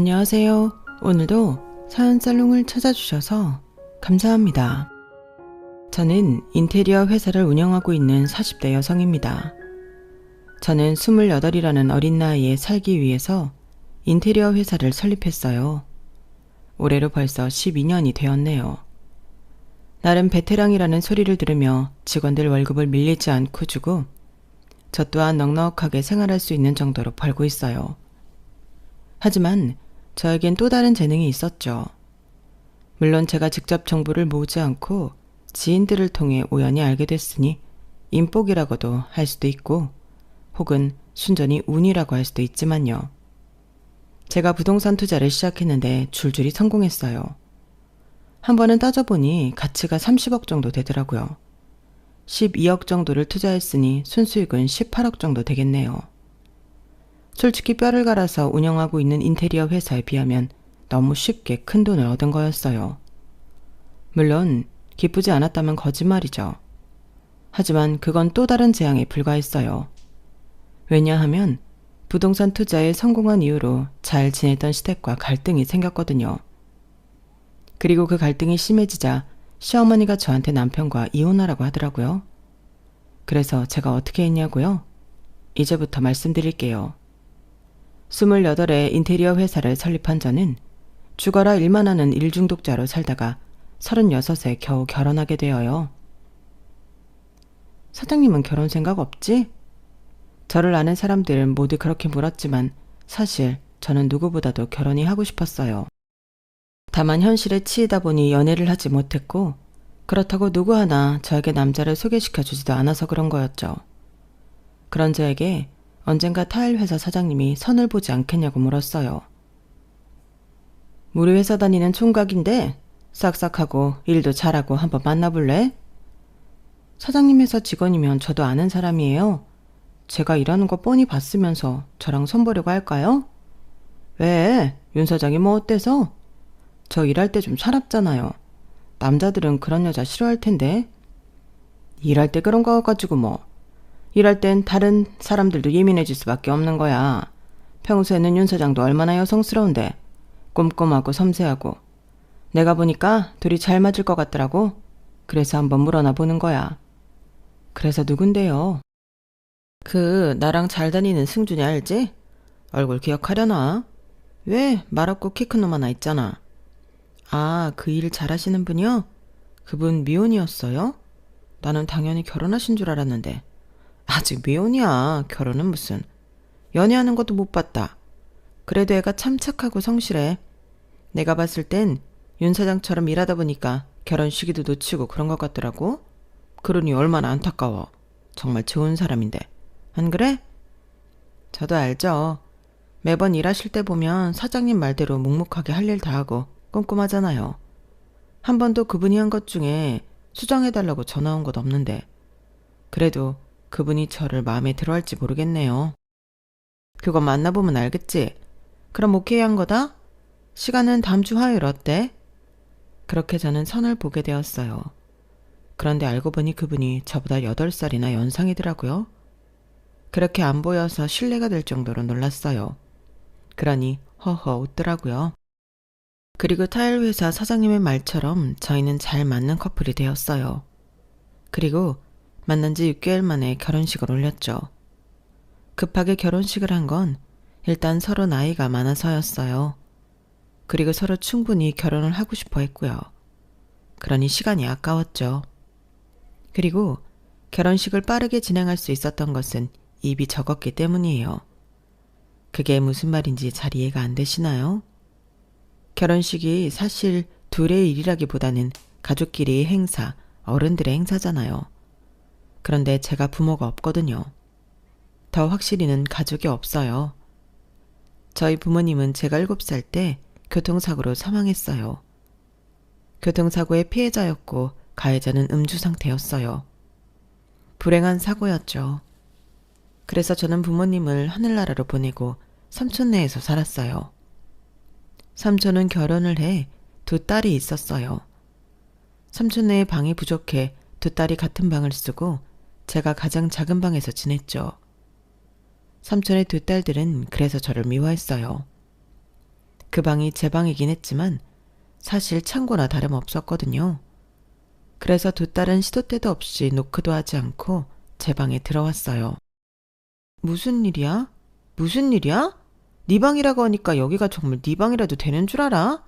안녕하세요. 오늘도 사연살롱을 찾아주셔서 감사합니다. 저는 인테리어 회사를 운영하고 있는 40대 여성입니다. 저는 28이라는 어린 나이에 살기 위해서 인테리어 회사를 설립했어요. 올해로 벌써 12년이 되었네요. 나름 베테랑이라는 소리를 들으며 직원들 월급을 밀리지 않고 주고 저 또한 넉넉하게 생활할 수 있는 정도로 벌고 있어요. 하지만 저에겐 또 다른 재능이 있었죠. 물론 제가 직접 정보를 모으지 않고 지인들을 통해 우연히 알게 됐으니 인복이라고도 할 수도 있고 혹은 순전히 운이라고 할 수도 있지만요. 제가 부동산 투자를 시작했는데 줄줄이 성공했어요. 한 번은 따져보니 가치가 30억 정도 되더라고요. 12억 정도를 투자했으니 순수익은 18억 정도 되겠네요. 솔직히 뼈를 갈아서 운영하고 있는 인테리어 회사에 비하면 너무 쉽게 큰 돈을 얻은 거였어요. 물론 기쁘지 않았다면 거짓말이죠. 하지만 그건 또 다른 재앙에 불과했어요. 왜냐하면 부동산 투자에 성공한 이후로 잘 지냈던 시댁과 갈등이 생겼거든요. 그리고 그 갈등이 심해지자 시어머니가 저한테 남편과 이혼하라고 하더라고요. 그래서 제가 어떻게 했냐고요? 이제부터 말씀드릴게요. 28에 인테리어 회사를 설립한 저는 죽어라 일만 하는 일중독자로 살다가 36에 겨우 결혼하게 되어요. 사장님은 결혼 생각 없지? 저를 아는 사람들은 모두 그렇게 물었지만 사실 저는 누구보다도 결혼이 하고 싶었어요. 다만 현실에 치이다 보니 연애를 하지 못했고 그렇다고 누구 하나 저에게 남자를 소개시켜주지도 않아서 그런 거였죠. 그런 저에게 언젠가 타일 회사 사장님이 선을 보지 않겠냐고 물었어요. 우리 회사 다니는 총각인데 싹싹하고 일도 잘하고 한번 만나볼래? 사장님 회사 직원이면 저도 아는 사람이에요. 제가 일하는 거 뻔히 봤으면서 저랑 손보려고 할까요? 왜? 윤 사장이 뭐 어때서? 저 일할 때 좀 차갑잖아요. 남자들은 그런 여자 싫어할 텐데. 일할 때 그런 거 가지고 뭐. 일할 땐 다른 사람들도 예민해질 수밖에 없는 거야. 평소에는 윤 사장도 얼마나 여성스러운데. 꼼꼼하고 섬세하고. 내가 보니까 둘이 잘 맞을 것 같더라고. 그래서 한번 물어나 보는 거야. 그래서 누군데요? 나랑 잘 다니는 승준이 알지? 얼굴 기억하려나? 왜? 말 없고 키 큰 놈 하나 있잖아. 아, 그 일 잘하시는 분이요? 그분 미혼이었어요? 나는 당연히 결혼하신 줄 알았는데. 아직 미혼이야. 결혼은 무슨. 연애하는 것도 못 봤다. 그래도 애가 참 착하고 성실해. 내가 봤을 땐 윤 사장처럼 일하다 보니까 결혼 시기도 놓치고 그런 것 같더라고. 그러니 얼마나 안타까워. 정말 좋은 사람인데. 안 그래? 저도 알죠. 매번 일하실 때 보면 사장님 말대로 묵묵하게 할 일 다 하고 꼼꼼하잖아요. 한 번도 그분이 한 것 중에 수정해달라고 전화 온 것 없는데. 그래도 그분이 저를 마음에 들어할지 모르겠네요. 그거 만나보면 알겠지? 그럼 오케이 한 거다? 시간은 다음 주 화요일 어때? 그렇게 저는 선을 보게 되었어요. 그런데 알고 보니 그분이 저보다 8살이나 연상이더라고요. 그렇게 안 보여서 신뢰가 될 정도로 놀랐어요. 그러니 허허 웃더라고요. 그리고 타일 회사 사장님의 말처럼 저희는 잘 맞는 커플이 되었어요. 그리고 만난 지 6개월 만에 결혼식을 올렸죠. 급하게 결혼식을 한 건 일단 서로 나이가 많아서였어요. 그리고 서로 충분히 결혼을 하고 싶어 했고요. 그러니 시간이 아까웠죠. 그리고 결혼식을 빠르게 진행할 수 있었던 것은 입이 적었기 때문이에요. 그게 무슨 말인지 잘 이해가 안 되시나요? 결혼식이 사실 둘의 일이라기보다는 가족끼리의 행사, 어른들의 행사잖아요. 그런데 제가 부모가 없거든요. 더 확실히는 가족이 없어요. 저희 부모님은 제가 7살 때 교통사고로 사망했어요. 교통사고의 피해자였고 가해자는 음주 상태였어요. 불행한 사고였죠. 그래서 저는 부모님을 하늘나라로 보내고 삼촌네에서 살았어요. 삼촌은 결혼을 해 두 딸이 있었어요. 삼촌네의 방이 부족해 두 딸이 같은 방을 쓰고 제가 가장 작은 방에서 지냈죠. 삼촌의 두 딸들은 그래서 저를 미워했어요. 그 방이 제 방이긴 했지만 사실 창고나 다름없었거든요. 그래서 두 딸은 시도 때도 없이 노크도 하지 않고 제 방에 들어왔어요. 무슨 일이야? 무슨 일이야? 네 방이라고 하니까 여기가 정말 네 방이라도 되는 줄 알아?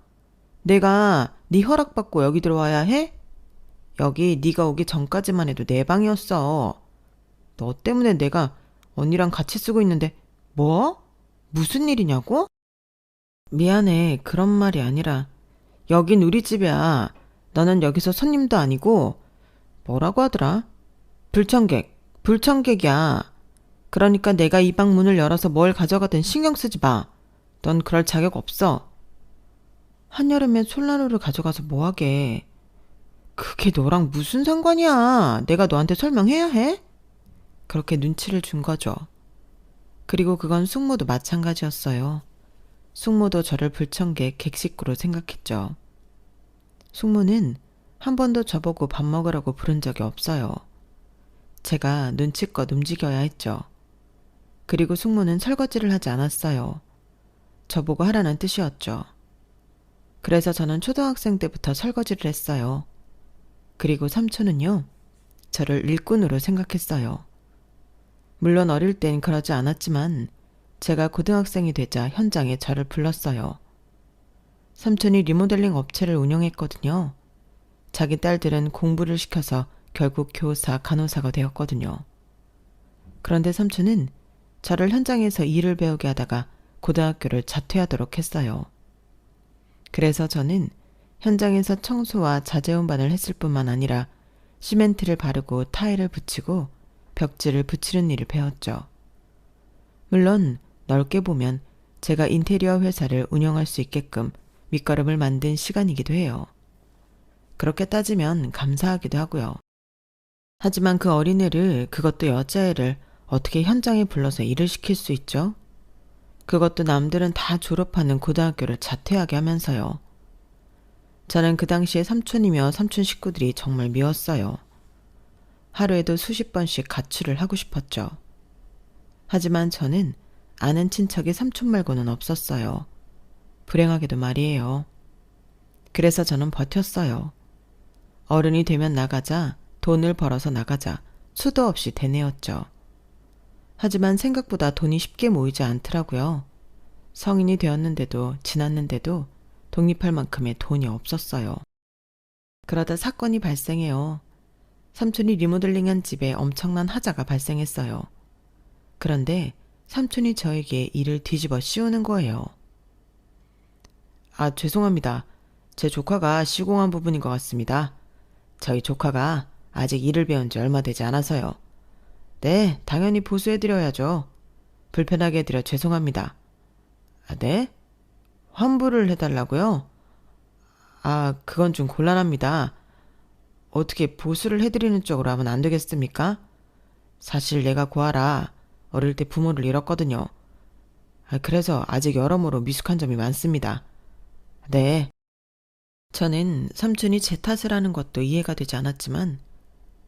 내가 네 허락받고 여기 들어와야 해? 여기 네가 오기 전까지만 해도 내 방이었어. 너 때문에 내가 언니랑 같이 쓰고 있는데 뭐? 무슨 일이냐고? 미안해. 그런 말이 아니라 여긴 우리 집이야. 너는 여기서 손님도 아니고 뭐라고 하더라? 불청객이야. 그러니까 내가 이 방 문을 열어서 뭘 가져가든 신경 쓰지 마. 넌 그럴 자격 없어. 한여름에 솔나루를 가져가서 뭐하게. 그게 너랑 무슨 상관이야. 내가 너한테 설명해야 해? 그렇게 눈치를 준 거죠. 그리고 그건 숙모도 마찬가지였어요. 숙모도 저를 불청객 객식구로 생각했죠. 숙모는 한 번도 저보고 밥 먹으라고 부른 적이 없어요. 제가 눈치껏 움직여야 했죠. 그리고 숙모는 설거지를 하지 않았어요. 저보고 하라는 뜻이었죠. 그래서 저는 초등학생 때부터 설거지를 했어요. 그리고 삼촌은요, 저를 일꾼으로 생각했어요. 물론 어릴 땐 그러지 않았지만 제가 고등학생이 되자 현장에 저를 불렀어요. 삼촌이 리모델링 업체를 운영했거든요. 자기 딸들은 공부를 시켜서 결국 교사, 간호사가 되었거든요. 그런데 삼촌은 저를 현장에서 일을 배우게 하다가 고등학교를 자퇴하도록 했어요. 그래서 저는 현장에서 청소와 자재운반을 했을 뿐만 아니라 시멘트를 바르고 타일을 붙이고 벽지를 붙이는 일을 배웠죠. 물론 넓게 보면 제가 인테리어 회사를 운영할 수 있게끔 밑거름을 만든 시간이기도 해요. 그렇게 따지면 감사하기도 하고요. 하지만 그 어린애를, 그것도 여자애를 어떻게 현장에 불러서 일을 시킬 수 있죠? 그것도 남들은 다 졸업하는 고등학교를 자퇴하게 하면서요. 저는 그 당시에 삼촌이며 삼촌 식구들이 정말 미웠어요. 하루에도 수십 번씩 가출을 하고 싶었죠. 하지만 저는 아는 친척이 삼촌 말고는 없었어요. 불행하게도 말이에요. 그래서 저는 버텼어요. 어른이 되면 나가자, 돈을 벌어서 나가자, 수도 없이 되뇌었죠. 하지만 생각보다 돈이 쉽게 모이지 않더라고요. 성인이 되었는데도 지났는데도 독립할 만큼의 돈이 없었어요. 그러다 사건이 발생해요. 삼촌이 리모델링한 집에 엄청난 하자가 발생했어요. 그런데 삼촌이 저에게 일을 뒤집어 씌우는 거예요. 아, 죄송합니다. 제 조카가 시공한 부분인 것 같습니다. 저희 조카가 아직 일을 배운 지 얼마 되지 않아서요. 네, 당연히 보수해드려야죠. 불편하게 해드려 죄송합니다. 아, 네? 환불을 해달라고요? 아, 그건 좀 곤란합니다. 어떻게 보수를 해드리는 쪽으로 하면 안 되겠습니까? 사실 내가 고아라 어릴 때 부모를 잃었거든요. 그래서 아직 여러모로 미숙한 점이 많습니다. 네. 저는 삼촌이 제 탓을 하는 것도 이해가 되지 않았지만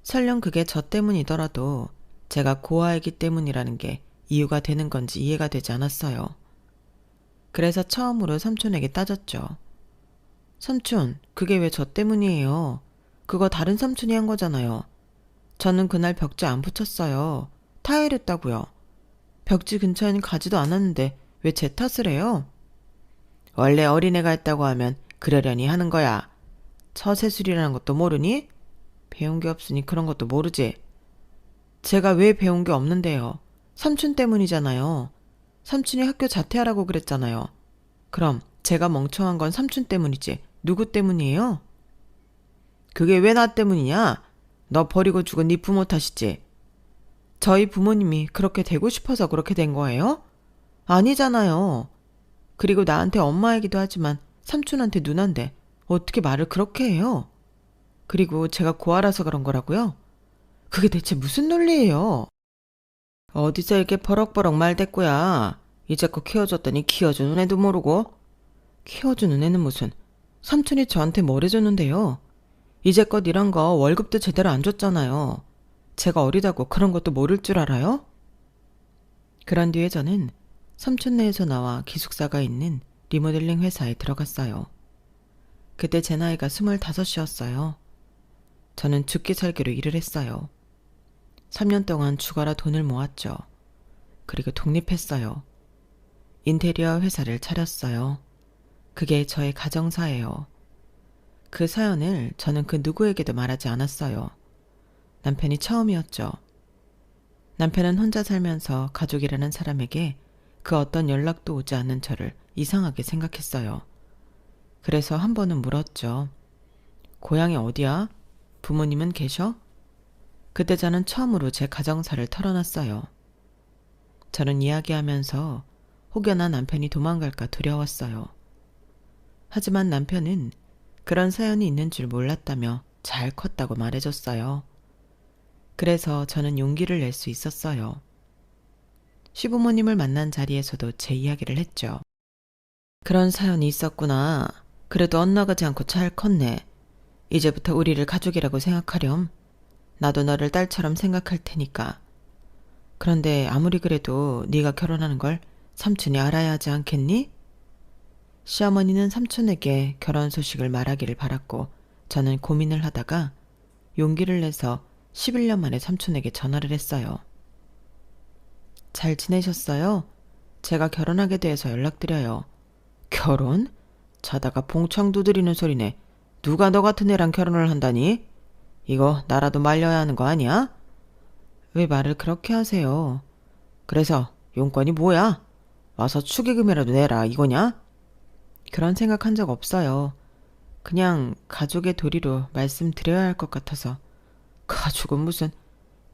설령 그게 저 때문이더라도 제가 고아이기 때문이라는 게 이유가 되는 건지 이해가 되지 않았어요. 그래서 처음으로 삼촌에게 따졌죠. 삼촌, 그게 왜 저 때문이에요? 그거 다른 삼촌이 한 거잖아요. 저는 그날 벽지 안 붙였어요. 타일했다고요. 벽지 근처에는 가지도 않았는데 왜 제 탓을 해요? 원래 어린애가 했다고 하면 그러려니 하는 거야. 처세술이라는 것도 모르니? 배운 게 없으니 그런 것도 모르지. 제가 왜 배운 게 없는데요. 삼촌 때문이잖아요. 삼촌이 학교 자퇴하라고 그랬잖아요. 그럼 제가 멍청한 건 삼촌 때문이지 누구 때문이에요? 그게 왜 나 때문이냐? 너 버리고 죽은 네 부모 탓이지. 저희 부모님이 그렇게 되고 싶어서 그렇게 된 거예요? 아니잖아요. 그리고 나한테 엄마이기도 하지만 삼촌한테 누난데 어떻게 말을 그렇게 해요? 그리고 제가 고아라서 그런 거라고요? 그게 대체 무슨 논리예요? 어디서 이렇게 버럭버럭 말댔고야. 이제껏 키워줬더니 키워주는 애도 모르고. 키워주는 애는 무슨. 삼촌이 저한테 뭘 해줬는데요. 이제껏 일한 거 월급도 제대로 안 줬잖아요. 제가 어리다고 그런 것도 모를 줄 알아요? 그런 뒤에 저는 삼촌네에서 나와 기숙사가 있는 리모델링 회사에 들어갔어요. 그때 제 나이가 25이었어요. 저는 죽기 살기로 일을 했어요. 3년 동안 죽어라 돈을 모았죠. 그리고 독립했어요. 인테리어 회사를 차렸어요. 그게 저의 가정사예요. 그 사연을 저는 그 누구에게도 말하지 않았어요. 남편이 처음이었죠. 남편은 혼자 살면서 가족이라는 사람에게 그 어떤 연락도 오지 않는 저를 이상하게 생각했어요. 그래서 한 번은 물었죠. 고향이 어디야? 부모님은 계셔? 그때 저는 처음으로 제 가정사를 털어놨어요. 저는 이야기하면서 혹여나 남편이 도망갈까 두려웠어요. 하지만 남편은 그런 사연이 있는 줄 몰랐다며 잘 컸다고 말해줬어요. 그래서 저는 용기를 낼 수 있었어요. 시부모님을 만난 자리에서도 제 이야기를 했죠. 그런 사연이 있었구나. 그래도 엇나가지 않고 잘 컸네. 이제부터 우리를 가족이라고 생각하렴. 나도 너를 딸처럼 생각할 테니까. 그런데 아무리 그래도 네가 결혼하는 걸 삼촌이 알아야 하지 않겠니? 시어머니는 삼촌에게 결혼 소식을 말하기를 바랐고 저는 고민을 하다가 용기를 내서 11년 만에 삼촌에게 전화를 했어요. 잘 지내셨어요? 제가 결혼하게 돼서 연락드려요. 결혼? 자다가 봉창 두드리는 소리네. 누가 너 같은 애랑 결혼을 한다니? 이거 나라도 말려야 하는 거 아니야? 왜 말을 그렇게 하세요? 그래서 용건이 뭐야? 와서 축의금이라도 내라 이거냐? 그런 생각한 적 없어요. 그냥 가족의 도리로 말씀드려야 할 것 같아서. 가족은 무슨.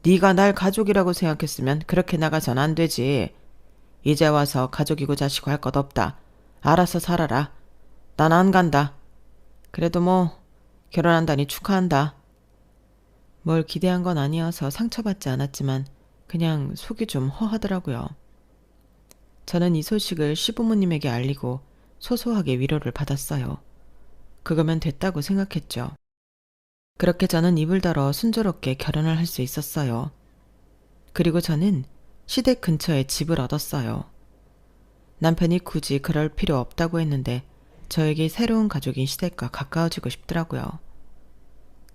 네가 날 가족이라고 생각했으면 그렇게 나가선 안 되지. 이제 와서 가족이고 자식고 할 것 없다. 알아서 살아라. 난 안 간다. 그래도 뭐 결혼한다니 축하한다. 뭘 기대한 건 아니어서 상처받지 않았지만 그냥 속이 좀 허하더라고요. 저는 이 소식을 시부모님에게 알리고 소소하게 위로를 받았어요. 그거면 됐다고 생각했죠. 그렇게 저는 입을 덜어 순조롭게 결혼을 할 수 있었어요. 그리고 저는 시댁 근처에 집을 얻었어요. 남편이 굳이 그럴 필요 없다고 했는데 저에게 새로운 가족인 시댁과 가까워지고 싶더라고요.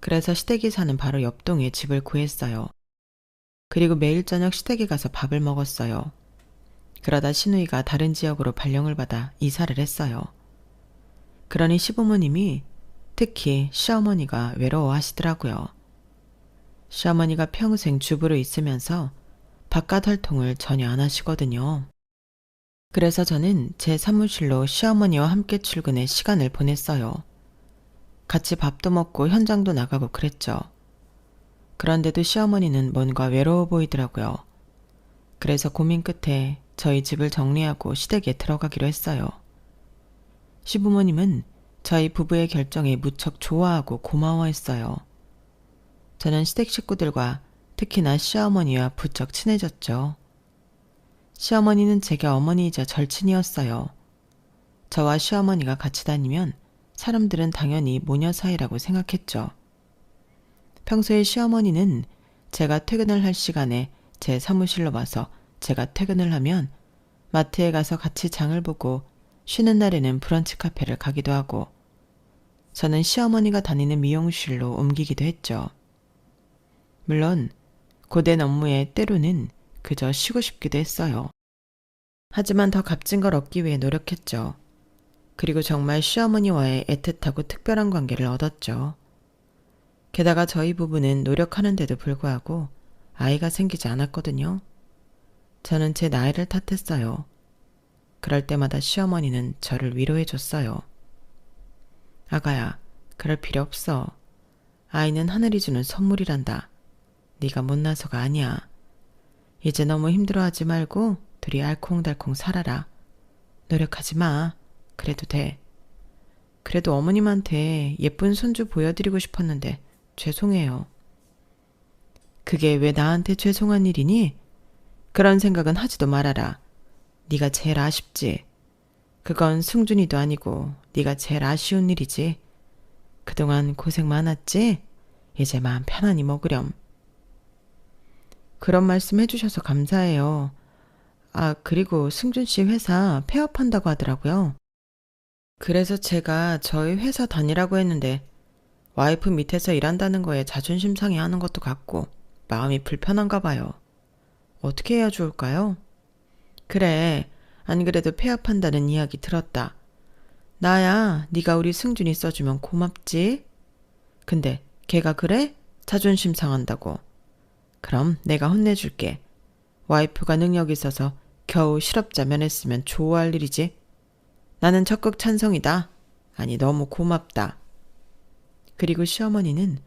그래서 시댁이 사는 바로 옆동에 집을 구했어요. 그리고 매일 저녁 시댁에 가서 밥을 먹었어요. 그러다 시누이가 다른 지역으로 발령을 받아 이사를 했어요. 그러니 시부모님이, 특히 시어머니가 외로워하시더라고요. 시어머니가 평생 주부로 있으면서 바깥 활동을 전혀 안 하시거든요. 그래서 저는 제 사무실로 시어머니와 함께 출근해 시간을 보냈어요. 같이 밥도 먹고 현장도 나가고 그랬죠. 그런데도 시어머니는 뭔가 외로워 보이더라고요. 그래서 고민 끝에 저희 집을 정리하고 시댁에 들어가기로 했어요. 시부모님은 저희 부부의 결정에 무척 좋아하고 고마워했어요. 저는 시댁 식구들과 특히나 시어머니와 부쩍 친해졌죠. 시어머니는 제게 어머니이자 절친이었어요. 저와 시어머니가 같이 다니면 사람들은 당연히 모녀 사이라고 생각했죠. 평소에 시어머니는 제가 퇴근을 할 시간에 제 사무실로 와서 제가 퇴근을 하면 마트에 가서 같이 장을 보고 쉬는 날에는 브런치 카페를 가기도 하고 저는 시어머니가 다니는 미용실로 옮기기도 했죠. 물론 고된 업무에 때로는 그저 쉬고 싶기도 했어요. 하지만 더 값진 걸 얻기 위해 노력했죠. 그리고 정말 시어머니와의 애틋하고 특별한 관계를 얻었죠. 게다가 저희 부부는 노력하는데도 불구하고 아이가 생기지 않았거든요. 저는 제 나이를 탓했어요. 그럴 때마다 시어머니는 저를 위로해 줬어요. 아가야, 그럴 필요 없어. 아이는 하늘이 주는 선물이란다. 네가 못나서가 아니야. 이제 너무 힘들어하지 말고 둘이 알콩달콩 살아라. 노력하지 마. 그래도 돼. 그래도 어머님한테 예쁜 손주 보여드리고 싶었는데 죄송해요. 그게 왜 나한테 죄송한 일이니? 그런 생각은 하지도 말아라. 네가 제일 아쉽지. 그건 승준이도 아니고 네가 제일 아쉬운 일이지. 그동안 고생 많았지? 이제 마음 편안히 먹으렴. 그런 말씀 해주셔서 감사해요. 아, 그리고 승준 씨 회사 폐업한다고 하더라고요. 그래서 제가 저희 회사 다니라고 했는데 와이프 밑에서 일한다는 거에 자존심 상해하는 것도 같고 마음이 불편한가 봐요. 어떻게 해야 좋을까요? 그래, 안 그래도 폐업한다는 이야기 들었다. 나야 네가 우리 승준이 써주면 고맙지. 근데 걔가 그래? 자존심 상한다고. 그럼 내가 혼내줄게. 와이프가 능력 있어서 겨우 실업자 면했으면 좋아할 일이지. 나는 적극 찬성이다. 아니 너무 고맙다. 그리고 시어머니는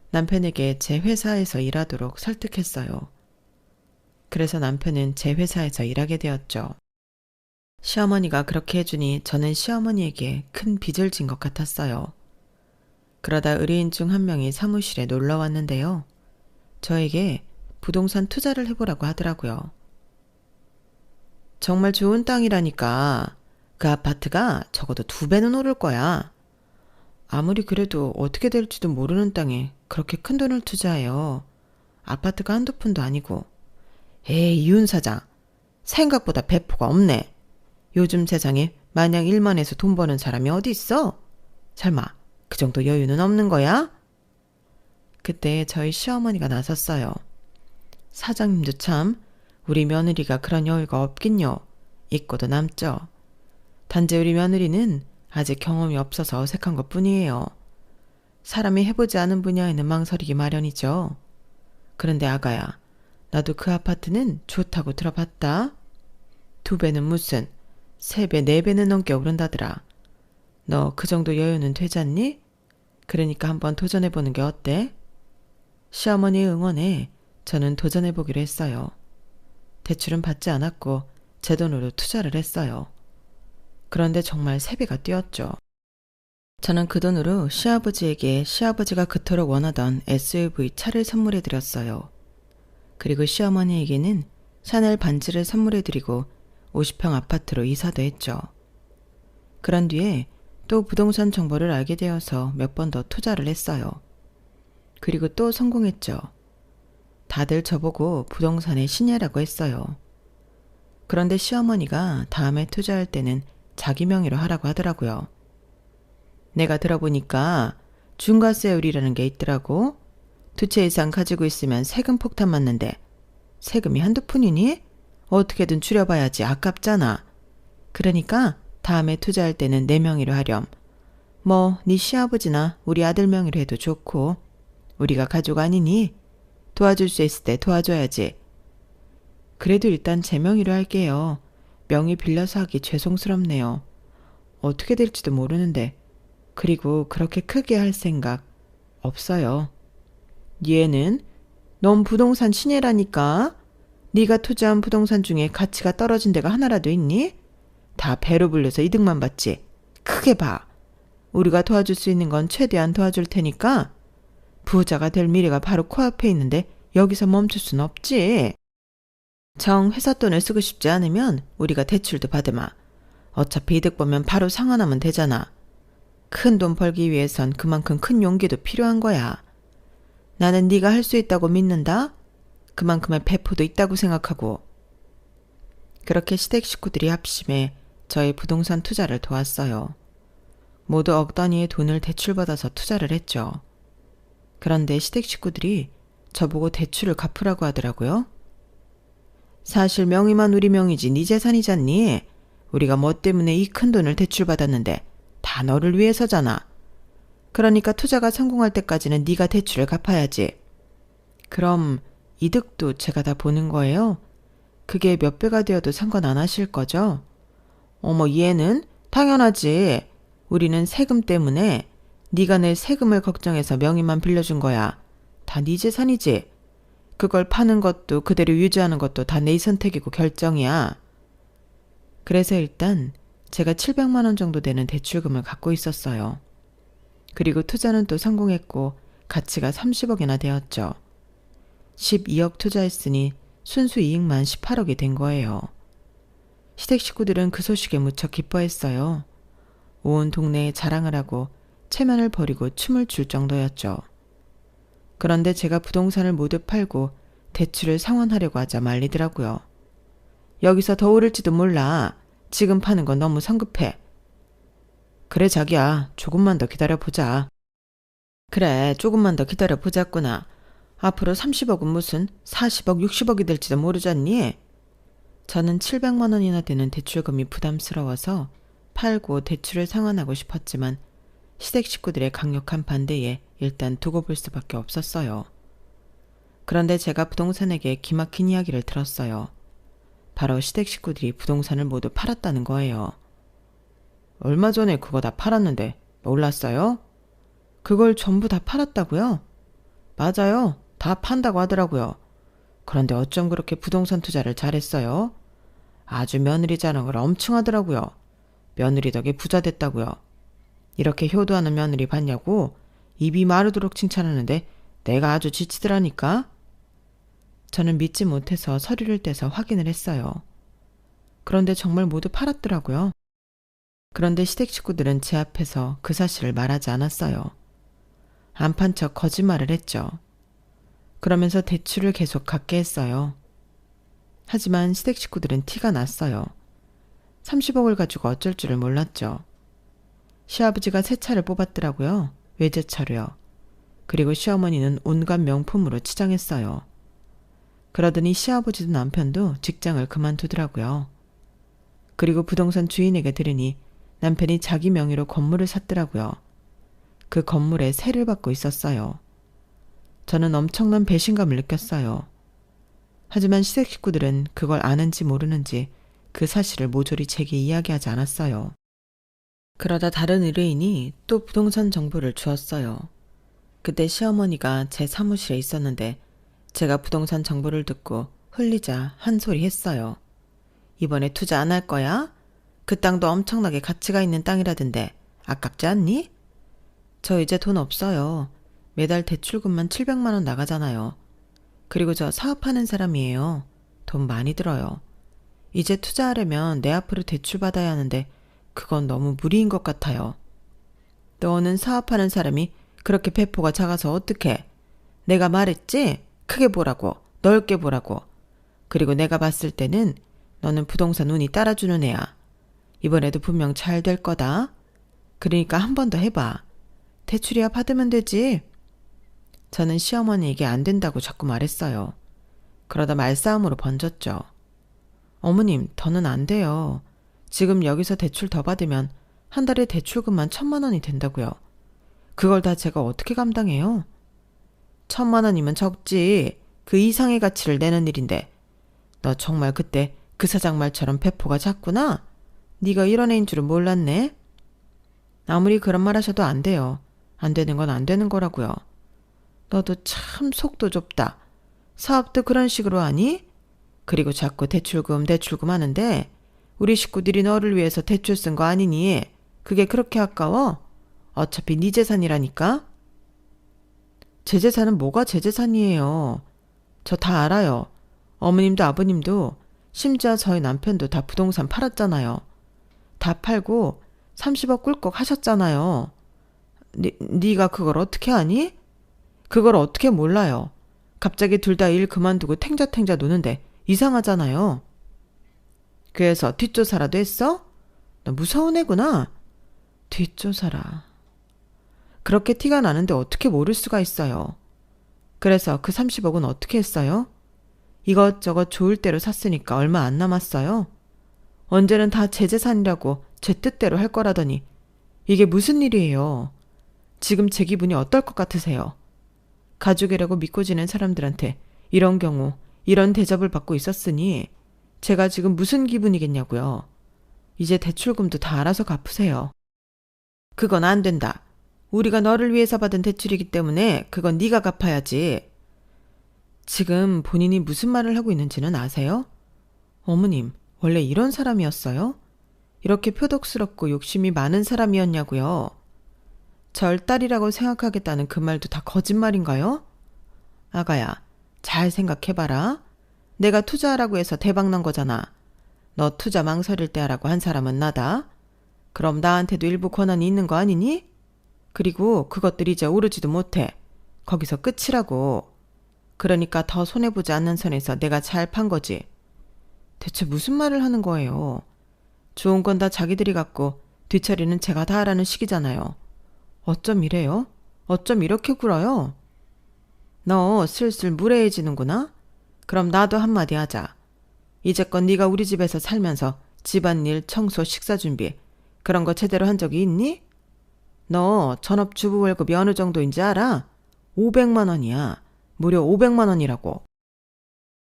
남편에게 제 회사에서 일하도록 설득했어요. 그래서 남편은 제 회사에서 일하게 되었죠. 시어머니가 그렇게 해주니 저는 시어머니에게 큰 빚을 진 것 같았어요. 그러다 의뢰인 중 한 명이 사무실에 놀러 왔는데요. 저에게 부동산 투자를 해보라고 하더라고요. 정말 좋은 땅이라니까. 그 아파트가 적어도 2배는 오를 거야. 아무리 그래도 어떻게 될지도 모르는 땅에 그렇게 큰 돈을 투자해요. 아파트가 한두 푼도 아니고. 에이, 이윤 사장. 생각보다 배포가 없네. 요즘 세상에 마냥 일만 해서 돈 버는 사람이 어디 있어? 설마 그 정도 여유는 없는 거야? 그때 저희 시어머니가 나섰어요. 사장님도 참 우리 며느리가 그런 여유가 없긴요. 있고도 남죠. 단지 우리 며느리는 아직 경험이 없어서 어색한 것뿐이에요. 사람이 해보지 않은 분야에는 망설이기 마련이죠. 그런데 아가야, 나도 그 아파트는 좋다고 들어봤다. 2배는 무슨 3배, 4배는 넘게 오른다더라. 너 그 정도 여유는 되잖니? 그러니까 한번 도전해보는 게 어때? 시어머니의 응원에 저는 도전해보기로 했어요. 대출은 받지 않았고 제 돈으로 투자를 했어요. 그런데 정말 3배가 뛰었죠. 저는 그 돈으로 시아버지에게 시아버지가 그토록 원하던 SUV 차를 선물해드렸어요. 그리고 시어머니에게는 샤넬 반지를 선물해드리고 50평 아파트로 이사도 했죠. 그런 뒤에 또 부동산 정보를 알게 되어서 몇 번 더 투자를 했어요. 그리고 또 성공했죠. 다들 저보고 부동산의 신예라고 했어요. 그런데 시어머니가 다음에 투자할 때는 자기 명의로 하라고 하더라고요. 내가 들어보니까 중과세율이라는 게 있더라고. 2채 이상 가지고 있으면 세금 폭탄 맞는데 세금이 한두 푼이니? 어떻게든 줄여봐야지 아깝잖아. 그러니까 다음에 투자할 때는 내 명의로 하렴. 뭐 네 시아버지나 우리 아들 명의로 해도 좋고 우리가 가족 아니니 도와줄 수 있을 때 도와줘야지. 그래도 일단 제 명의로 할게요. 명의 빌려서 하기 죄송스럽네요. 어떻게 될지도 모르는데 그리고 그렇게 크게 할 생각 없어요. 얘는 넌 부동산 신예라니까. 네가 투자한 부동산 중에 가치가 떨어진 데가 하나라도 있니? 다 배로 불려서 이득만 받지. 크게 봐. 우리가 도와줄 수 있는 건 최대한 도와줄 테니까 부자가 될 미래가 바로 코앞에 있는데 여기서 멈출 순 없지. 정 회사 돈을 쓰고 싶지 않으면 우리가 대출도 받으마. 어차피 이득 보면 바로 상환하면 되잖아. 큰 돈 벌기 위해선 그만큼 큰 용기도 필요한 거야. 나는 네가 할 수 있다고 믿는다. 그만큼의 배포도 있다고 생각하고. 그렇게 시댁 식구들이 합심해 저의 부동산 투자를 도왔어요. 모두 억 단위의 돈을 대출받아서 투자를 했죠. 그런데 시댁 식구들이 저보고 대출을 갚으라고 하더라고요. 사실 명의만 우리 명의지 네 재산이잖니. 우리가 뭐 때문에 이 큰 돈을 대출받았는데 다 너를 위해서잖아. 그러니까 투자가 성공할 때까지는 네가 대출을 갚아야지. 그럼 이득도 제가 다 보는 거예요? 그게 몇 배가 되어도 상관 안 하실 거죠? 어머, 얘는 당연하지. 우리는 세금 때문에 네가 낼 세금을 걱정해서 명의만 빌려준 거야. 다 네 재산이지. 그걸 파는 것도 그대로 유지하는 것도 다 네 선택이고 결정이야. 그래서 일단 제가 700만 원 정도 되는 대출금을 갖고 있었어요. 그리고 투자는 또 성공했고 가치가 30억이나 되었죠. 12억 투자했으니 순수 이익만 18억이 된 거예요. 시댁 식구들은 그 소식에 무척 기뻐했어요. 온 동네에 자랑을 하고 체면을 버리고 춤을 출 정도였죠. 그런데 제가 부동산을 모두 팔고 대출을 상환하려고 하자 말리더라고요. 여기서 더 오를지도 몰라. 지금 파는 건 너무 성급해. 그래 자기야, 조금만 더 기다려보자. 그래, 조금만 더 기다려보자꾸나. 앞으로 30억은 무슨 40억, 60억이 될지도 모르잖니? 저는 700만 원이나 되는 대출금이 부담스러워서 팔고 대출을 상환하고 싶었지만 시댁 식구들의 강력한 반대에 일단 두고 볼 수밖에 없었어요. 그런데 제가 부동산에게 기막힌 이야기를 들었어요. 바로 시댁 식구들이 부동산을 모두 팔았다는 거예요. 얼마 전에 그거 다 팔았는데 몰랐어요? 그걸 전부 다 팔았다고요? 맞아요. 다 판다고 하더라고요. 그런데 어쩜 그렇게 부동산 투자를 잘했어요? 아주 며느리 자랑을 엄청 하더라고요. 며느리 덕에 부자 됐다고요. 이렇게 효도하는 며느리 봤냐고 입이 마르도록 칭찬하는데 내가 아주 지치더라니까. 저는 믿지 못해서 서류를 떼서 확인을 했어요. 그런데 정말 모두 팔았더라고요. 그런데 시댁 식구들은 제 앞에서 그 사실을 말하지 않았어요. 안 판 척 거짓말을 했죠. 그러면서 대출을 계속 갚게 했어요. 하지만 시댁 식구들은 티가 났어요. 30억을 가지고 어쩔 줄을 몰랐죠. 시아버지가 새 차를 뽑았더라고요. 외제차로요. 그리고 시어머니는 온갖 명품으로 치장했어요. 그러더니 시아버지도 남편도 직장을 그만두더라고요. 그리고 부동산 주인에게 들으니 남편이 자기 명의로 건물을 샀더라고요. 그 건물에 세를 받고 있었어요. 저는 엄청난 배신감을 느꼈어요. 하지만 시댁 식구들은 그걸 아는지 모르는지 그 사실을 모조리 제게 이야기하지 않았어요. 그러다 다른 의뢰인이 또 부동산 정보를 주었어요. 그때 시어머니가 제 사무실에 있었는데 제가 부동산 정보를 듣고 흘리자 한 소리 했어요. 이번에 투자 안 할 거야? 그 땅도 엄청나게 가치가 있는 땅이라던데 아깝지 않니? 저 이제 돈 없어요. 매달 대출금만 700만 원 나가잖아요. 그리고 저 사업하는 사람이에요. 돈 많이 들어요. 이제 투자하려면 내 앞으로 대출 받아야 하는데 그건 너무 무리인 것 같아요. 너는 사업하는 사람이 그렇게 배포가 작아서 어떡해? 내가 말했지? 크게 보라고, 넓게 보라고. 그리고 내가 봤을 때는 너는 부동산 운이 따라주는 애야. 이번에도 분명 잘 될 거다. 그러니까 한 번 더 해봐. 대출이야 받으면 되지. 저는 시어머니에게 안 된다고 자꾸 말했어요. 그러다 말싸움으로 번졌죠. 어머님, 더는 안 돼요. 지금 여기서 대출 더 받으면 한 달에 대출금만 1,000만 원이 된다고요. 그걸 다 제가 어떻게 감당해요? 1,000만 원이면 적지. 그 이상의 가치를 내는 일인데. 너 정말 그때 그 사장 말처럼 배포가 작구나? 네가 이런 애인 줄은 몰랐네. 아무리 그런 말 하셔도 안 돼요. 안 되는 건 안 되는 거라고요. 너도 참 속도 좁다. 사업도 그런 식으로 하니? 그리고 자꾸 대출금 하는데 우리 식구들이 너를 위해서 대출 쓴 거 아니니? 그게 그렇게 아까워? 어차피 네 재산이라니까? 제 재산은 뭐가 제 재산이에요. 저 다 알아요. 어머님도 아버님도 심지어 저희 남편도 다 부동산 팔았잖아요. 다 팔고 30억 꿀꺽 하셨잖아요. 네가 그걸 어떻게 아니? 그걸 어떻게 몰라요. 갑자기 둘 다 일 그만두고 탱자탱자 노는데 이상하잖아요. 그래서 뒷조사라도 했어? 너 무서운 애구나. 뒷조사라. 그렇게 티가 나는데 어떻게 모를 수가 있어요. 그래서 그 30억은 어떻게 했어요? 이것저것 좋을 대로 샀으니까 얼마 안 남았어요. 언제는 다 제 재산이라고 제 뜻대로 할 거라더니 이게 무슨 일이에요. 지금 제 기분이 어떨 것 같으세요? 가족이라고 믿고 지낸 사람들한테 이런 경우 이런 대접을 받고 있었으니 제가 지금 무슨 기분이겠냐고요. 이제 대출금도 다 알아서 갚으세요. 그건 안 된다. 우리가 너를 위해서 받은 대출이기 때문에 그건 네가 갚아야지. 지금 본인이 무슨 말을 하고 있는지는 아세요? 어머님, 원래 이런 사람이었어요? 이렇게 표독스럽고 욕심이 많은 사람이었냐고요. 절 딸이라고 생각하겠다는 그 말도 다 거짓말인가요? 아가야, 잘 생각해봐라. 내가 투자하라고 해서 대박난 거잖아. 너 투자 망설일 때 하라고 한 사람은 나다. 그럼 나한테도 일부 권한이 있는 거 아니니? 그리고 그것들이 이제 오르지도 못해. 거기서 끝이라고. 그러니까 더 손해보지 않는 선에서 내가 잘 판 거지. 대체 무슨 말을 하는 거예요? 좋은 건 다 자기들이 갖고 뒷처리는 제가 다 하라는 식이잖아요. 어쩜 이래요? 어쩜 이렇게 굴어요? 너 슬슬 무례해지는구나? 그럼 나도 한마디 하자. 이제껏 네가 우리 집에서 살면서 집안일, 청소, 식사 준비 그런 거 제대로 한 적이 있니? 너 전업주부 월급이 어느 정도인지 알아? 500만 원이야. 무려 500만 원이라고.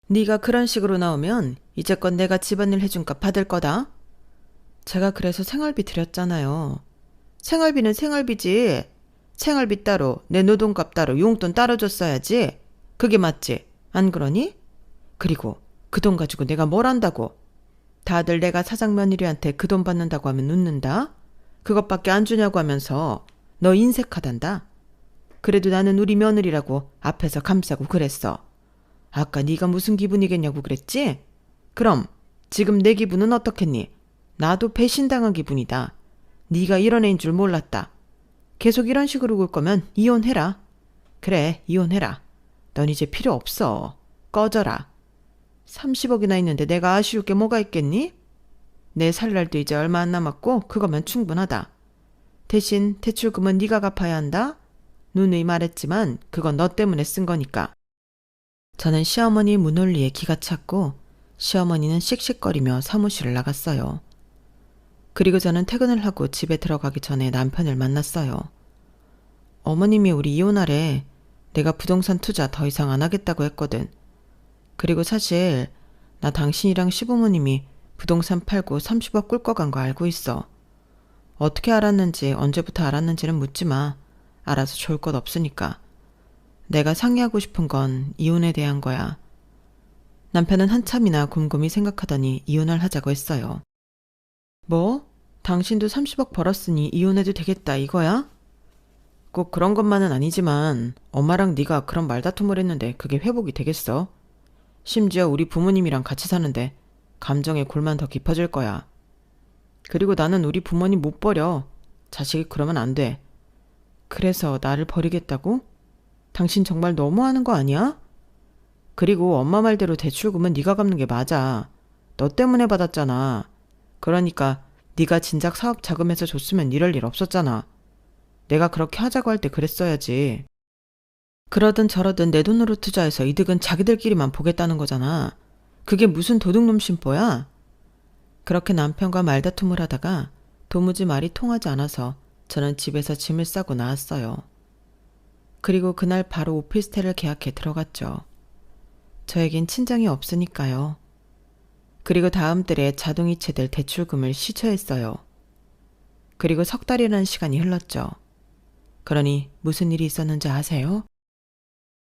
네가 그런 식으로 나오면 이제껏 내가 집안일 해준 값 받을 거다. 제가 그래서 생활비 드렸잖아요. 생활비는 생활비지. 생활비 따로, 내 노동값 따로, 용돈 따로 줬어야지. 그게 맞지? 안 그러니? 그리고 그 돈 가지고 내가 뭘 한다고. 다들 내가 사장 며느리한테 그 돈 받는다고 하면 웃는다. 그것밖에 안 주냐고 하면서 너 인색하단다. 그래도 나는 우리 며느리라고 앞에서 감싸고 그랬어. 아까 네가 무슨 기분이겠냐고 그랬지? 그럼 지금 내 기분은 어떻겠니? 나도 배신당한 기분이다. 네가 이런 애인 줄 몰랐다. 계속 이런 식으로 굴 거면 이혼해라. 그래, 이혼해라. 넌 이제 필요 없어. 꺼져라. 30억이나 있는데 내가 아쉬울 게 뭐가 있겠니? 내 살 날도 이제 얼마 안 남았고 그거면 충분하다. 대신 대출금은 네가 갚아야 한다. 누누이 말했지만 그건 너 때문에 쓴 거니까. 저는 시어머니 문홀리에 기가 찼고 시어머니는 씩씩거리며 사무실을 나갔어요. 그리고 저는 퇴근을 하고 집에 들어가기 전에 남편을 만났어요. 어머님이 우리 이혼하래. 내가 부동산 투자 더 이상 안 하겠다고 했거든. 그리고 사실 나 당신이랑 시부모님이 부동산 팔고 30억 꿀꺽 간 거 알고 있어. 어떻게 알았는지 언제부터 알았는지는 묻지 마. 알아서 좋을 것 없으니까. 내가 상의하고 싶은 건 이혼에 대한 거야. 남편은 한참이나 곰곰이 생각하더니 이혼을 하자고 했어요. 뭐? 당신도 30억 벌었으니 이혼해도 되겠다 이거야? 꼭 그런 것만은 아니지만 엄마랑 네가 그런 말다툼을 했는데 그게 회복이 되겠어? 심지어 우리 부모님이랑 같이 사는데 감정의 골만 더 깊어질 거야. 그리고 나는 우리 부모님 못 버려. 자식이 그러면 안 돼. 그래서 나를 버리겠다고? 당신 정말 너무하는 거 아니야? 그리고 엄마 말대로 대출금은 네가 갚는 게 맞아. 너 때문에 받았잖아. 그러니까 네가 진작 사업 자금해서 줬으면 이럴 일 없었잖아. 내가 그렇게 하자고 할 때 그랬어야지. 그러든 저러든 내 돈으로 투자해서 이득은 자기들끼리만 보겠다는 거잖아. 그게 무슨 도둑놈 심보야? 그렇게 남편과 말다툼을 하다가 도무지 말이 통하지 않아서 저는 집에서 짐을 싸고 나왔어요. 그리고 그날 바로 오피스텔을 계약해 들어갔죠. 저에겐 친정이 없으니까요. 그리고 다음 달에 자동이체될 대출금을 시초했어요. 그리고 석 달이라는 시간이 흘렀죠. 그러니 무슨 일이 있었는지 아세요?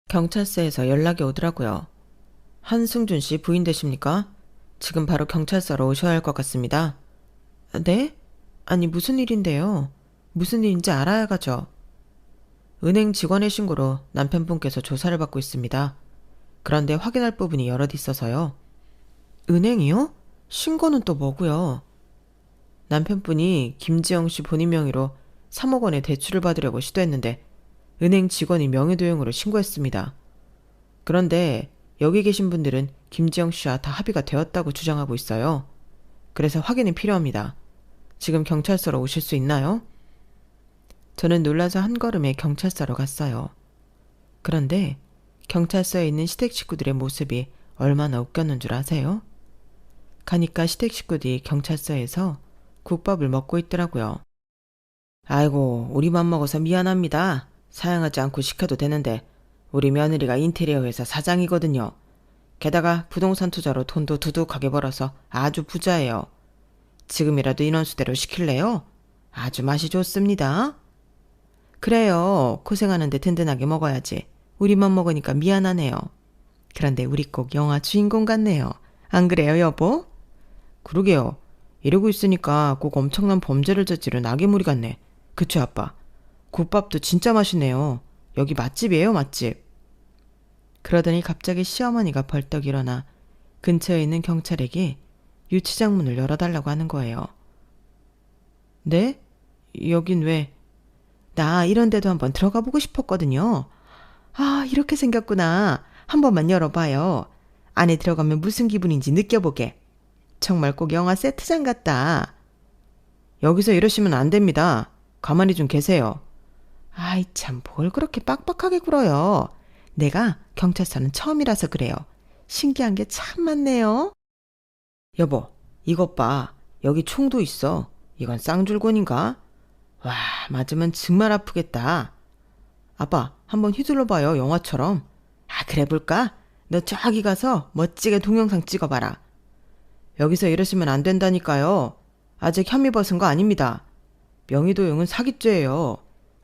경찰서에서 연락이 오더라고요. 한승준 씨 부인 되십니까? 지금 바로 경찰서로 오셔야 할 것 같습니다. 네? 아니 무슨 일인데요? 무슨 일인지 알아야 가죠. 은행 직원의 신고로 남편분께서 조사를 받고 있습니다. 그런데 확인할 부분이 여럿 있어서요. 은행이요? 신고는 또 뭐고요? 남편분이 김지영 씨 본인 명의로 3억 원의 대출을 받으려고 시도했는데 은행 직원이 명의도용으로 신고했습니다. 그런데 여기 계신 분들은 김지영 씨와 다 합의가 되었다고 주장하고 있어요. 그래서 확인이 필요합니다. 지금 경찰서로 오실 수 있나요? 저는 놀라서 한 걸음에 경찰서로 갔어요. 그런데 경찰서에 있는 시댁 식구들의 모습이 얼마나 웃겼는 줄 아세요? 가니까 시댁 식구들이 경찰서에서 국밥을 먹고 있더라고요. 아이고, 우리만 먹어서 미안합니다. 사양하지 않고 시켜도 되는데 우리 며느리가 인테리어 회사 사장이거든요. 게다가 부동산 투자로 돈도 두둑하게 벌어서 아주 부자예요. 지금이라도 인원수대로 시킬래요? 아주 맛이 좋습니다. 그래요. 고생하는데 든든하게 먹어야지. 우리만 먹으니까 미안하네요. 그런데 우리 꼭 영화 주인공 같네요. 안 그래요, 여보? 그러게요. 이러고 있으니까 꼭 엄청난 범죄를 저지른 악의무리 같네. 그쵸, 아빠? 국밥도 진짜 맛있네요. 여기 맛집이에요, 맛집. 그러더니 갑자기 시어머니가 벌떡 일어나 근처에 있는 경찰에게 유치장 문을 열어달라고 하는 거예요. 네? 여긴 왜? 나 이런 데도 한번 들어가 보고 싶었거든요. 아, 이렇게 생겼구나. 한 번만 열어봐요. 안에 들어가면 무슨 기분인지 느껴보게. 정말 꼭 영화 세트장 같다. 여기서 이러시면 안 됩니다. 가만히 좀 계세요. 아이 참 뭘 그렇게 빡빡하게 굴어요. 내가 경찰서는 처음이라서 그래요. 신기한 게 참 많네요. 여보, 이것 봐. 여기 총도 있어. 이건 쌍줄곤인가? 와, 맞으면 정말 아프겠다. 아빠, 한번 휘둘러 봐요, 영화처럼. 아, 그래 볼까? 너 저기 가서 멋지게 동영상 찍어봐라. 여기서 이러시면 안 된다니까요. 아직 혐의 벗은 거 아닙니다. 명의도용은 사기죄예요.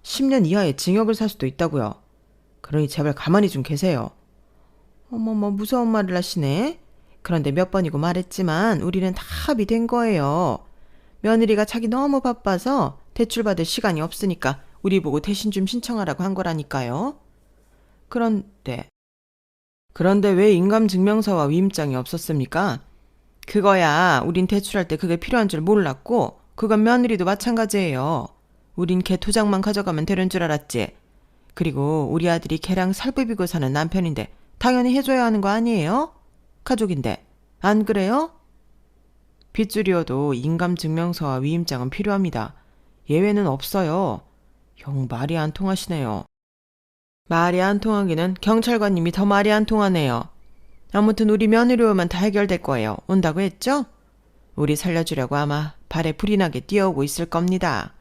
10년 이하의 징역을 살 수도 있다고요. 그러니 제발 가만히 좀 계세요. 어머머, 무서운 말을 하시네. 그런데 몇 번이고 말했지만 우리는 다 합의된 거예요. 며느리가 자기 너무 바빠서 대출받을 시간이 없으니까 우리 보고 대신 좀 신청하라고 한 거라니까요. 그런데 왜 인감증명서와 위임장이 없었습니까? 그거야 우린 대출할 때 그게 필요한 줄 몰랐고 그건 며느리도 마찬가지예요. 우린 걔 도장만 가져가면 되는 줄 알았지. 그리고 우리 아들이 걔랑 살부비고 사는 남편인데 당연히 해줘야 하는 거 아니에요? 가족인데 안 그래요? 빚줄이어도 인감증명서와 위임장은 필요합니다. 예외는 없어요. 영 말이 안 통하시네요. 말이 안 통하기는 경찰관님이 더 말이 안 통하네요. 아무튼 우리 며느리 오면 다 해결될 거예요. 온다고 했죠? 우리 살려주려고 아마 발에 불이 나게 뛰어오고 있을 겁니다.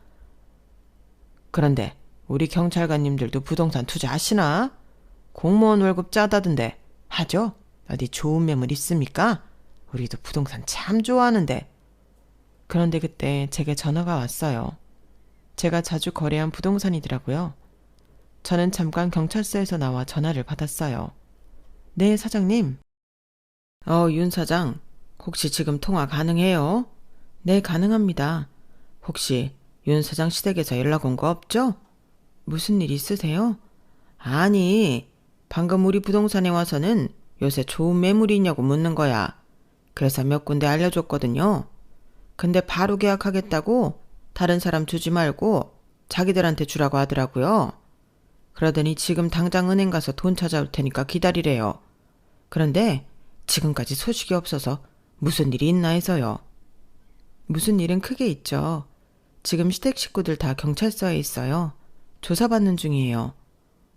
그런데 우리 경찰관님들도 부동산 투자하시나? 공무원 월급 짜다던데 하죠? 어디 좋은 매물 있습니까? 우리도 부동산 참 좋아하는데. 그런데 그때 제게 전화가 왔어요. 제가 자주 거래한 부동산이더라고요. 저는 잠깐 경찰서에서 나와 전화를 받았어요. 네, 사장님. 윤 사장. 혹시 지금 통화 가능해요? 네, 가능합니다. 혹시 윤 사장 시댁에서 연락 온 거 없죠? 무슨 일 있으세요? 아니, 방금 우리 부동산에 와서는 요새 좋은 매물이 있냐고 묻는 거야. 그래서 몇 군데 알려줬거든요. 근데 바로 계약하겠다고 다른 사람 주지 말고 자기들한테 주라고 하더라고요. 그러더니 지금 당장 은행 가서 돈 찾아올 테니까 기다리래요. 그런데 지금까지 소식이 없어서 무슨 일이 있나 해서요. 무슨 일은 크게 있죠. 지금 시댁 식구들 다 경찰서에 있어요. 조사받는 중이에요.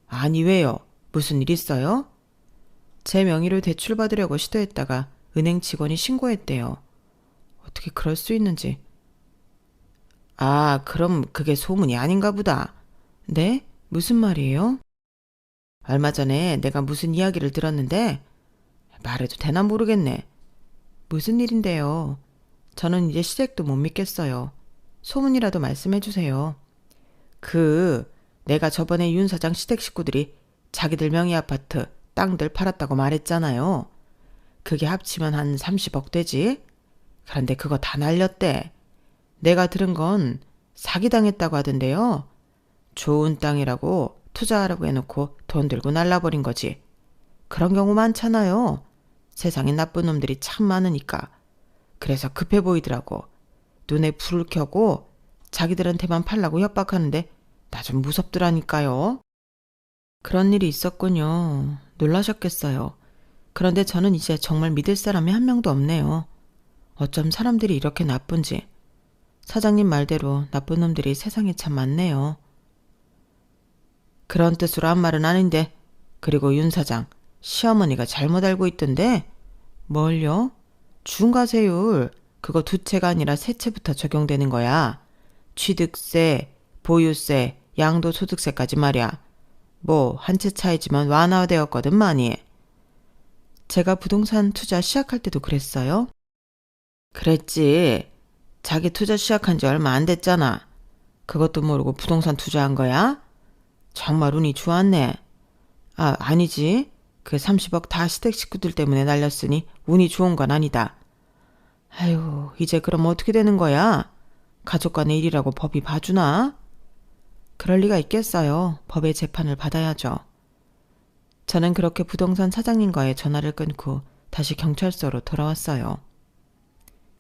아니 왜요? 무슨 일 있어요? 제 명의로 대출받으려고 시도했다가 은행 직원이 신고했대요. 어떻게 그럴 수 있는지. 아, 그럼 그게 소문이 아닌가 보다. 네? 무슨 말이에요? 얼마 전에 내가 무슨 이야기를 들었는데 말해도 되나 모르겠네. 무슨 일인데요? 저는 이제 시댁도 못 믿겠어요. 소문이라도 말씀해 주세요. 내가 저번에 윤 사장 시댁 식구들이 자기들 명의 아파트 땅들 팔았다고 말했잖아요. 그게 합치면 한 30억 되지? 그런데 그거 다 날렸대. 내가 들은 건 사기당했다고 하던데요. 좋은 땅이라고 투자하라고 해놓고 돈 들고 날라버린 거지. 그런 경우 많잖아요. 세상에 나쁜 놈들이 참 많으니까. 그래서 급해 보이더라고. 눈에 불을 켜고 자기들한테만 팔라고 협박하는데 나 좀 무섭더라니까요. 그런 일이 있었군요. 놀라셨겠어요. 그런데 저는 이제 정말 믿을 사람이 한 명도 없네요. 어쩜 사람들이 이렇게 나쁜지. 사장님 말대로 나쁜 놈들이 세상에 참 많네요. 그런 뜻으로 한 말은 아닌데. 그리고 윤 사장, 시어머니가 잘못 알고 있던데. 뭘요? 중과세율. 그거 두 채가 아니라 세 채부터 적용되는 거야. 취득세, 보유세, 양도소득세까지 말이야. 뭐 한 채 차이지만 완화되었거든 많이. 제가 부동산 투자 시작할 때도 그랬어요? 그랬지. 자기 투자 시작한 지 얼마 안 됐잖아. 그것도 모르고 부동산 투자한 거야? 정말 운이 좋았네. 아, 아니지. 그 30억 다 시댁 식구들 때문에 날렸으니 운이 좋은 건 아니다. 아유, 이제 그럼 어떻게 되는 거야? 가족 간의 일이라고 법이 봐주나? 그럴 리가 있겠어요. 법의 재판을 받아야죠. 저는 그렇게 부동산 사장님과의 전화를 끊고 다시 경찰서로 돌아왔어요.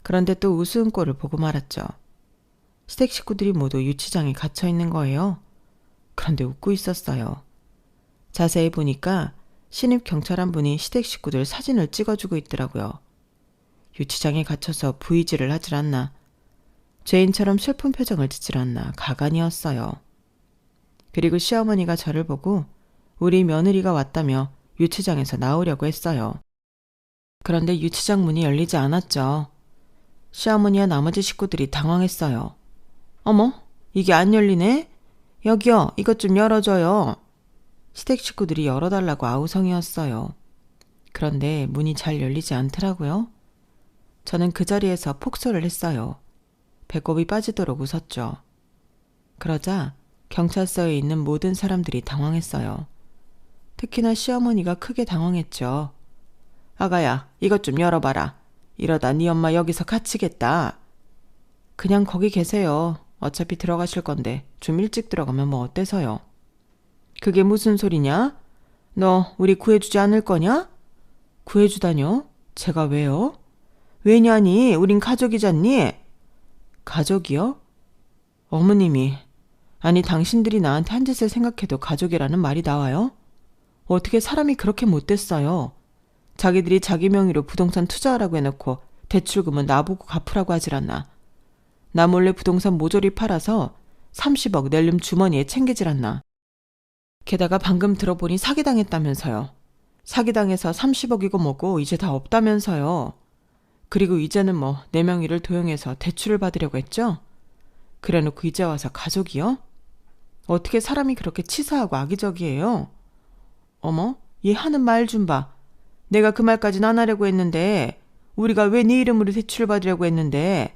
그런데 또 우스운 꼴을 보고 말았죠. 시댁 식구들이 모두 유치장에 갇혀 있는 거예요. 그런데 웃고 있었어요. 자세히 보니까 신입 경찰 한 분이 시댁 식구들 사진을 찍어주고 있더라고요. 유치장에 갇혀서 V질을 하질 않나. 죄인처럼 슬픈 표정을 짓질 않나 가관이었어요. 그리고 시어머니가 저를 보고 우리 며느리가 왔다며 유치장에서 나오려고 했어요. 그런데 유치장 문이 열리지 않았죠. 시어머니와 나머지 식구들이 당황했어요. 어머, 이게 안 열리네? 여기요, 이것 좀 열어줘요. 시댁 식구들이 열어달라고 아우성이었어요. 그런데 문이 잘 열리지 않더라고요. 저는 그 자리에서 폭소를 했어요. 배꼽이 빠지도록 웃었죠. 그러자 경찰서에 있는 모든 사람들이 당황했어요. 특히나 시어머니가 크게 당황했죠. 아가야, 이것 좀 열어봐라. 이러다 네 엄마 여기서 갇히겠다. 그냥 거기 계세요. 어차피 들어가실 건데 좀 일찍 들어가면 뭐 어때서요? 그게 무슨 소리냐? 너 우리 구해주지 않을 거냐? 구해주다뇨? 제가 왜요? 왜냐니? 우린 가족이잖니? 가족이요? 어머님이. 아니 당신들이 나한테 한 짓을 생각해도 가족이라는 말이 나와요? 어떻게 사람이 그렇게 못됐어요? 자기들이 자기 명의로 부동산 투자하라고 해놓고 대출금은 나보고 갚으라고 하질 않나. 나 몰래 부동산 모조리 팔아서 30억 낼름 주머니에 챙기질 않나. 게다가 방금 들어보니 사기당했다면서요. 사기당해서 30억이고 뭐고 이제 다 없다면서요. 그리고 이제는 뭐 내 명의를 도용해서 대출을 받으려고 했죠? 그래놓고 이제 와서 가족이요? 어떻게 사람이 그렇게 치사하고 악의적이에요? 어머, 얘 하는 말 좀 봐. 내가 그 말까진 안 하려고 했는데 우리가 왜 네 이름으로 대출을 받으려고 했는데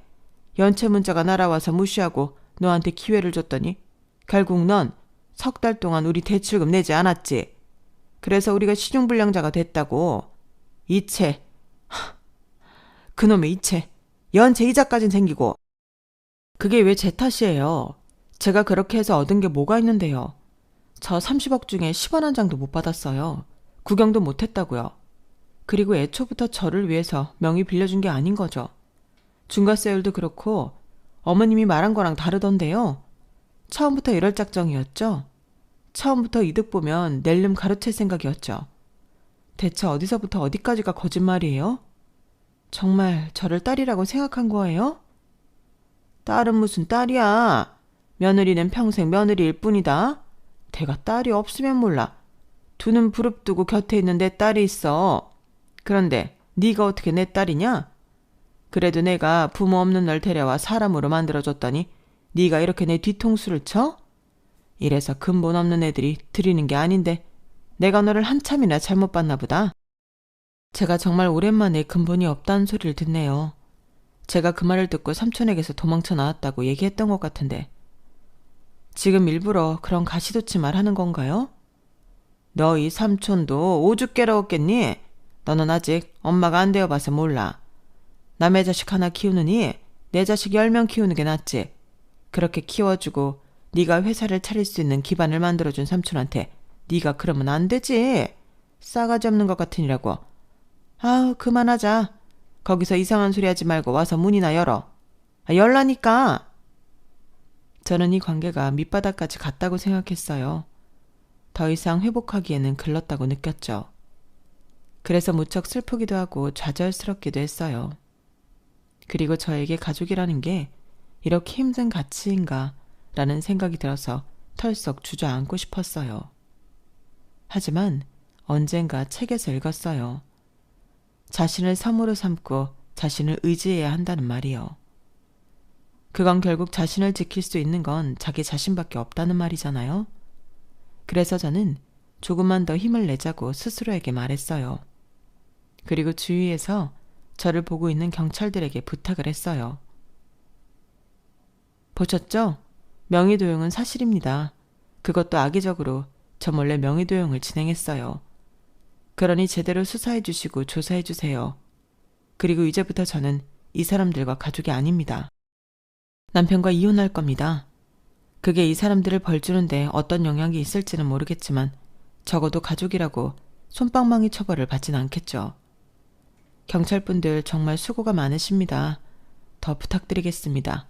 연체 문자가 날아와서 무시하고 너한테 기회를 줬더니 결국 넌 석 달 동안 우리 대출금 내지 않았지. 그래서 우리가 신용불량자가 됐다고. 이체. 그놈의 이체. 연체 이자까진 생기고. 그게 왜 제 탓이에요. 제가 그렇게 해서 얻은 게 뭐가 있는데요. 저 30억 중에 10원 한 장도 못 받았어요. 구경도 못 했다고요. 그리고 애초부터 저를 위해서 명의 빌려준 게 아닌 거죠. 중과세율도 그렇고 어머님이 말한 거랑 다르던데요. 처음부터 이럴 작정이었죠. 처음부터 이득 보면 낼름 가로챌 생각이었죠. 대체 어디서부터 어디까지가 거짓말이에요? 정말 저를 딸이라고 생각한 거예요? 딸은 무슨 딸이야. 며느리는 평생 며느리일 뿐이다. 대가 딸이 없으면 몰라. 두 눈 부릅뜨고 곁에 있는 내 딸이 있어. 그런데 네가 어떻게 내 딸이냐? 그래도 내가 부모 없는 널 데려와 사람으로 만들어줬더니 네가 이렇게 내 뒤통수를 쳐? 이래서 근본 없는 애들이 들이는 게 아닌데 내가 너를 한참이나 잘못 봤나 보다. 제가 정말 오랜만에 근본이 없다는 소리를 듣네요. 제가 그 말을 듣고 삼촌에게서 도망쳐 나왔다고 얘기했던 것 같은데 지금 일부러 그런 가시돋치 말 하는 건가요? 너희 삼촌도 오죽괴로웠겠니? 너는 아직 엄마가 안 되어봐서 몰라. 남의 자식 하나 키우느니 내 자식 10명 키우는 게 낫지. 그렇게 키워주고 네가 회사를 차릴 수 있는 기반을 만들어준 삼촌한테 네가 그러면 안 되지. 싸가지 없는 것 같으니라고. 아우 그만하자. 거기서 이상한 소리 하지 말고 와서 문이나 열어. 열라니까. 저는 이 관계가 밑바닥까지 갔다고 생각했어요. 더 이상 회복하기에는 글렀다고 느꼈죠. 그래서 무척 슬프기도 하고 좌절스럽기도 했어요. 그리고 저에게 가족이라는 게 이렇게 힘든 가치인가 라는 생각이 들어서 털썩 주저앉고 싶었어요. 하지만 언젠가 책에서 읽었어요. 자신을 섬으로 삼고 자신을 의지해야 한다는 말이요. 그건 결국 자신을 지킬 수 있는 건 자기 자신밖에 없다는 말이잖아요. 그래서 저는 조금만 더 힘을 내자고 스스로에게 말했어요. 그리고 주위에서 저를 보고 있는 경찰들에게 부탁을 했어요. 보셨죠? 명의도용은 사실입니다. 그것도 악의적으로 저 몰래 명의도용을 진행했어요. 그러니 제대로 수사해 주시고 조사해 주세요. 그리고 이제부터 저는 이 사람들과 가족이 아닙니다. 남편과 이혼할 겁니다. 그게 이 사람들을 벌주는데 어떤 영향이 있을지는 모르겠지만 적어도 가족이라고 솜방망이 처벌을 받진 않겠죠. 경찰분들 정말 수고가 많으십니다. 더 부탁드리겠습니다.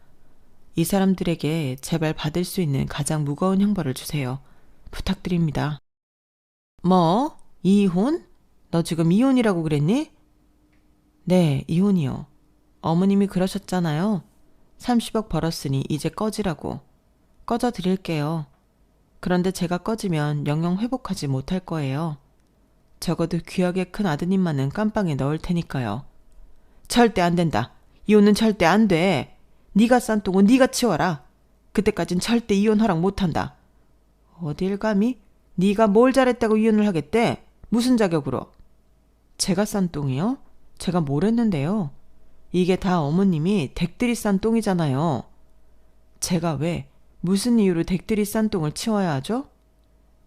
이 사람들에게 제발 받을 수 있는 가장 무거운 형벌을 주세요. 부탁드립니다. 뭐? 이혼? 너 지금 이혼이라고 그랬니? 네, 이혼이요. 어머님이 그러셨잖아요. 30억 벌었으니 이제 꺼지라고. 꺼져 드릴게요. 그런데 제가 꺼지면 영영 회복하지 못할 거예요. 적어도 귀하게 큰 아드님만은 깜빵에 넣을 테니까요. 절대 안 된다. 이혼은 절대 안 돼. 네가 싼 똥은 네가 치워라. 그때까진 절대 이혼 허락 못한다. 어딜 감히? 네가 뭘 잘했다고 이혼을 하겠대? 무슨 자격으로? 제가 싼 똥이요? 제가 뭘 했는데요? 이게 다 어머님이 댁들이 싼 똥이잖아요. 제가 왜, 무슨 이유로 댁들이 싼 똥을 치워야 하죠?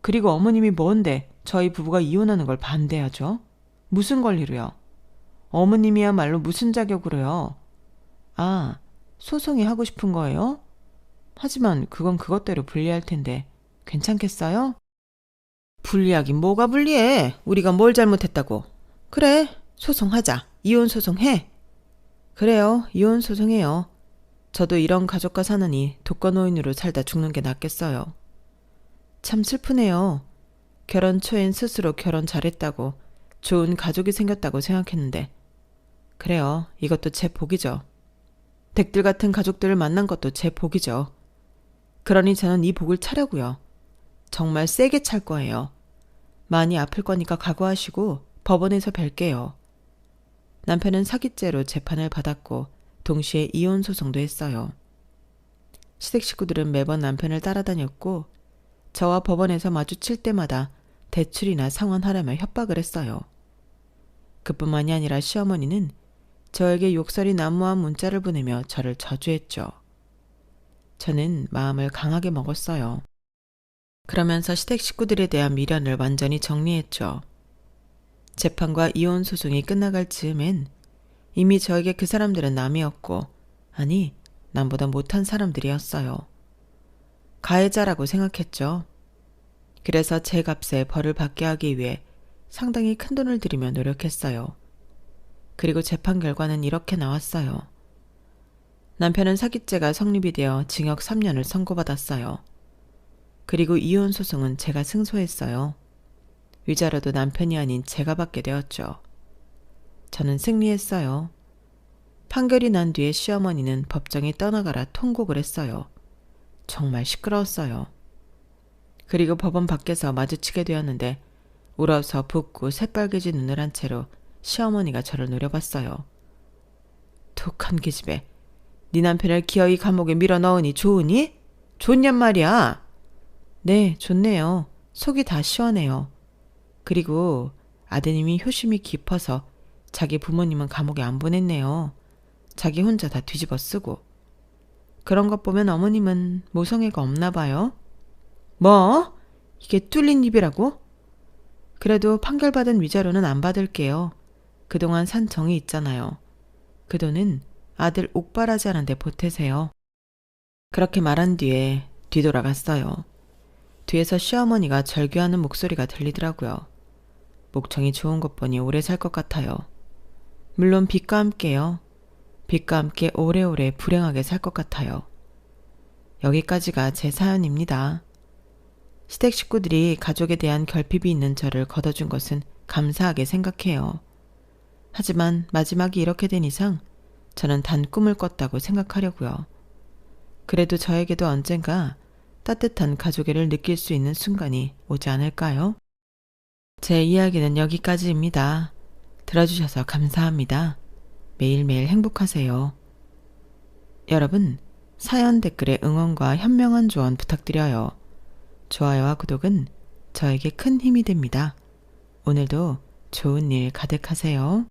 그리고 어머님이 뭔데 저희 부부가 이혼하는 걸 반대하죠? 무슨 권리로요? 어머님이야말로 무슨 자격으로요? 아, 소송이 하고 싶은 거예요? 하지만 그건 그것대로 불리할 텐데 괜찮겠어요? 불리하긴 뭐가 불리해. 우리가 뭘 잘못했다고. 그래, 소송하자. 이혼 소송해. 그래요, 이혼 소송해요. 저도 이런 가족과 사느니 독거노인으로 살다 죽는 게 낫겠어요. 참 슬프네요. 결혼 초엔 스스로 결혼 잘했다고, 좋은 가족이 생겼다고 생각했는데. 그래요, 이것도 제 복이죠. 댁들 같은 가족들을 만난 것도 제 복이죠. 그러니 저는 이 복을 차려고요. 정말 세게 찰 거예요. 많이 아플 거니까 각오하시고 법원에서 뵐게요. 남편은 사기죄로 재판을 받았고 동시에 이혼 소송도 했어요. 시댁 식구들은 매번 남편을 따라다녔고 저와 법원에서 마주칠 때마다 대출이나 상환하라며 협박을 했어요. 그뿐만이 아니라 시어머니는 저에게 욕설이 난무한 문자를 보내며 저를 저주했죠. 저는 마음을 강하게 먹었어요. 그러면서 시댁 식구들에 대한 미련을 완전히 정리했죠. 재판과 이혼 소송이 끝나갈 즈음엔 이미 저에게 그 사람들은 남이었고, 아니, 남보다 못한 사람들이었어요. 가해자라고 생각했죠. 그래서 제 값에 벌을 받게 하기 위해 상당히 큰 돈을 들이며 노력했어요. 그리고 재판 결과는 이렇게 나왔어요. 남편은 사기죄가 성립이 되어 징역 3년을 선고받았어요. 그리고 이혼 소송은 제가 승소했어요. 위자료도 남편이 아닌 제가 받게 되었죠. 저는 승리했어요. 판결이 난 뒤에 시어머니는 법정에 떠나가라 통곡을 했어요. 정말 시끄러웠어요. 그리고 법원 밖에서 마주치게 되었는데 울어서 붓고 새빨개진 눈을 한 채로 시어머니가 저를 노려봤어요. 독한 기집애, 네 남편을 기어이 감옥에 밀어넣으니 좋으니? 좋냔 말이야. 네, 좋네요. 속이 다 시원해요. 그리고 아드님이 효심이 깊어서 자기 부모님은 감옥에 안 보냈네요. 자기 혼자 다 뒤집어 쓰고. 그런 것 보면 어머님은 모성애가 없나 봐요. 뭐? 이게 뚫린 입이라고? 그래도 판결받은 위자료는 안 받을게요. 그동안 산 정이 있잖아요. 그 돈은 아들 옥바라지 하는데 보태세요. 그렇게 말한 뒤에 뒤돌아갔어요. 뒤에서 시어머니가 절규하는 목소리가 들리더라고요. 목청이 좋은 것 보니 오래 살 것 같아요. 물론 빚과 함께요. 빚과 함께 오래오래 불행하게 살 것 같아요. 여기까지가 제 사연입니다. 시댁 식구들이 가족에 대한 결핍이 있는 저를 걷어준 것은 감사하게 생각해요. 하지만 마지막이 이렇게 된 이상 저는 단 꿈을 꿨다고 생각하려고요. 그래도 저에게도 언젠가 따뜻한 가족애를 느낄 수 있는 순간이 오지 않을까요? 제 이야기는 여기까지입니다. 들어주셔서 감사합니다. 매일매일 행복하세요. 여러분, 사연 댓글에 응원과 현명한 조언 부탁드려요. 좋아요와 구독은 저에게 큰 힘이 됩니다. 오늘도 좋은 일 가득하세요.